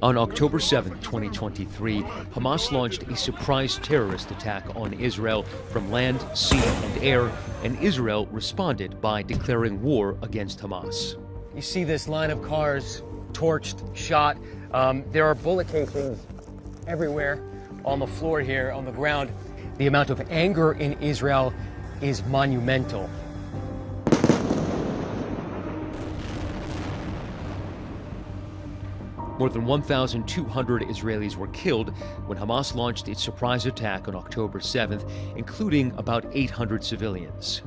On October 7, 2023, Hamas launched a surprise terrorist attack on Israel from land, sea, and air, and Israel responded by declaring war against Hamas. You see this line of cars, torched, shot. There are bullet casings everywhere on the floor here, on the ground. The amount of anger in Israel is monumental. More than 1,200 Israelis were killed when Hamas launched its surprise attack on October 7th, including about 800 civilians.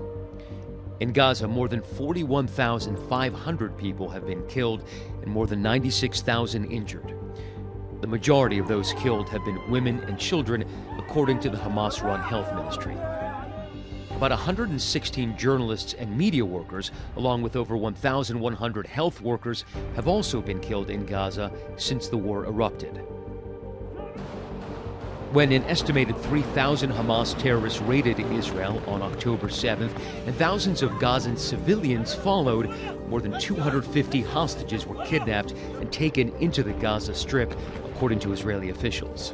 In Gaza, more than 41,500 people have been killed and more than 96,000 injured. The majority of those killed have been women and children, according to the Hamas-run health ministry. About 116 journalists and media workers, along with over 1,100 health workers, have also been killed in Gaza since the war erupted. When an estimated 3,000 Hamas terrorists raided Israel on October 7th and thousands of Gazan civilians followed, more than 250 hostages were kidnapped and taken into the Gaza Strip, according to Israeli officials.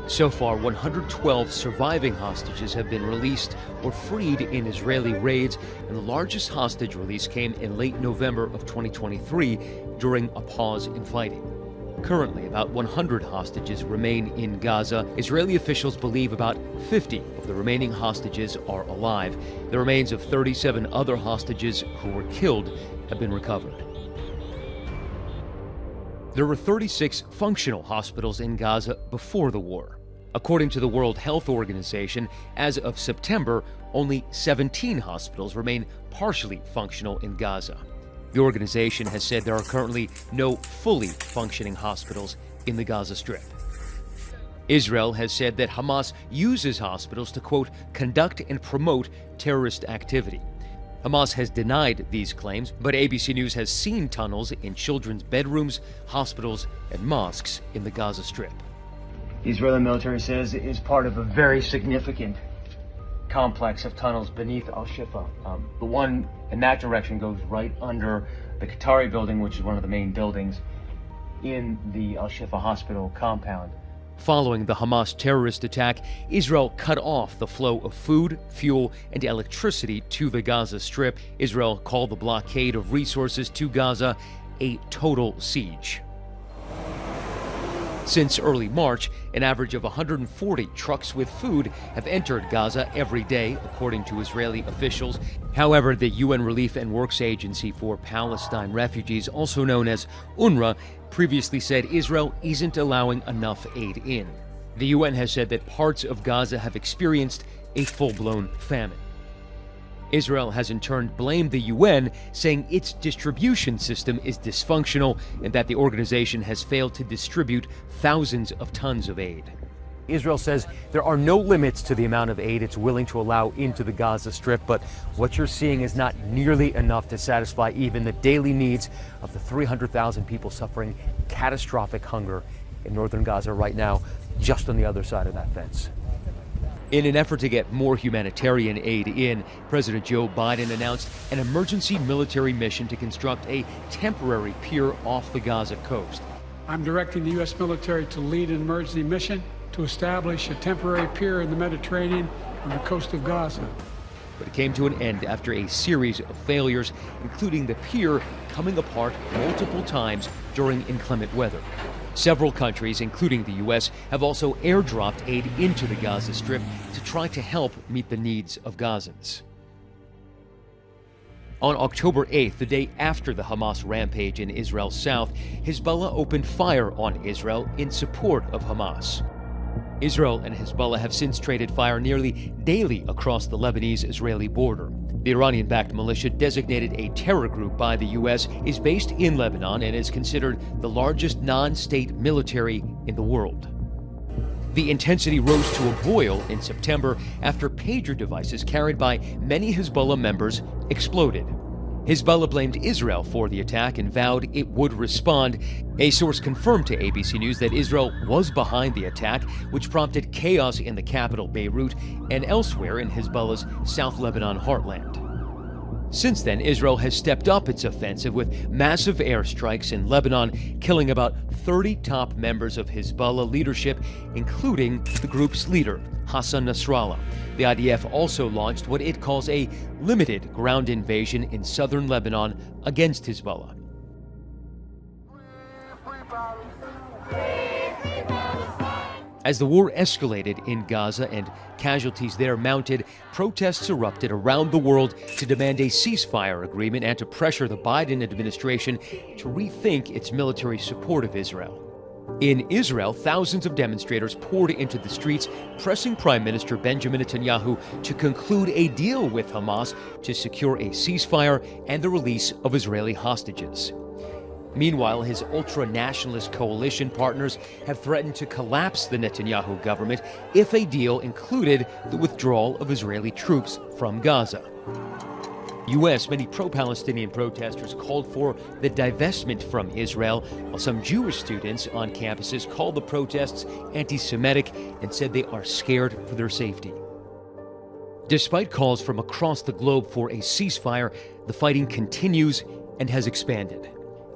So far, 112 surviving hostages have been released or freed in Israeli raids, and the largest hostage release came in late November of 2023 during a pause in fighting. Currently, about 100 hostages remain in Gaza. Israeli officials believe about 50 of the remaining hostages are alive. The remains of 37 other hostages who were killed have been recovered. There were 36 functional hospitals in Gaza before the war. According to the World Health Organization, as of September, only 17 hospitals remain partially functional in Gaza. The organization has said there are currently no fully functioning hospitals in the Gaza Strip. Israel has said that Hamas uses hospitals to, quote, conduct and promote terrorist activity. Hamas has denied these claims, but ABC News has seen tunnels in children's bedrooms, hospitals, and mosques in the Gaza Strip. The Israeli military says it is part of a very significant complex of tunnels beneath Al-Shifa. The one in that direction goes right under the Qatari building, which is one of the main buildings in the Al-Shifa hospital compound. Following the Hamas terrorist attack, Israel cut off the flow of food, fuel, and electricity to the Gaza Strip. Israel called the blockade of resources to Gaza a total siege. Since early March, an average of 140 trucks with food have entered Gaza every day, according to Israeli officials. However, the UN Relief and Works Agency for Palestine Refugees, also known as UNRWA, previously said Israel isn't allowing enough aid in. The UN has said that parts of Gaza have experienced a full-blown famine. Israel has in turn blamed the UN, saying its distribution system is dysfunctional and that the organization has failed to distribute thousands of tons of aid. Israel says there are no limits to the amount of aid it's willing to allow into the Gaza Strip, but what you're seeing is not nearly enough to satisfy even the daily needs of the 300,000 people suffering catastrophic hunger in northern Gaza right now, just on the other side of that fence. In an effort to get more humanitarian aid in, President Joe Biden announced an emergency military mission to construct a temporary pier off the Gaza coast. I'm directing the U.S. military to lead an emergency mission to establish a temporary pier in the Mediterranean on the coast of Gaza. But it came to an end after a series of failures, including the pier coming apart multiple times during inclement weather. Several countries, including the U.S., have also airdropped aid into the Gaza Strip to try to help meet the needs of Gazans. On October 8th, the day after the Hamas rampage in Israel's south, Hezbollah opened fire on Israel in support of Hamas. Israel and Hezbollah have since traded fire nearly daily across the Lebanese-Israeli border. The Iranian-backed militia, designated a terror group by the U.S., is based in Lebanon and is considered the largest non-state military in the world. The intensity rose to a boil in September after pager devices carried by many Hezbollah members exploded. Hezbollah blamed Israel for the attack and vowed it would respond. A source confirmed to ABC News that Israel was behind the attack, which prompted chaos in the capital, Beirut, and elsewhere in Hezbollah's South Lebanon heartland. Since then, Israel has stepped up its offensive with massive airstrikes in Lebanon, killing about 30 top members of Hezbollah leadership, including the group's leader, Hassan Nasrallah. The IDF also launched what it calls a limited ground invasion in southern Lebanon against Hezbollah. As the war escalated in Gaza and casualties there mounted, protests erupted around the world to demand a ceasefire agreement and to pressure the Biden administration to rethink its military support of Israel. In Israel, thousands of demonstrators poured into the streets, pressing Prime Minister Benjamin Netanyahu to conclude a deal with Hamas to secure a ceasefire and the release of Israeli hostages. Meanwhile, his ultra-nationalist coalition partners have threatened to collapse the Netanyahu government if a deal included the withdrawal of Israeli troops from Gaza. U.S. many pro-Palestinian protesters called for the divestment from Israel, while some Jewish students on campuses called the protests anti-Semitic and said they are scared for their safety. Despite calls from across the globe for a ceasefire, the fighting continues and has expanded.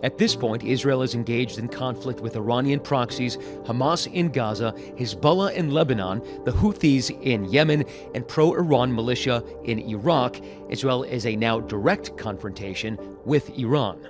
At this point, Israel is engaged in conflict with Iranian proxies, Hamas in Gaza, Hezbollah in Lebanon, the Houthis in Yemen, and pro-Iran militia in Iraq, as well as a now direct confrontation with Iran.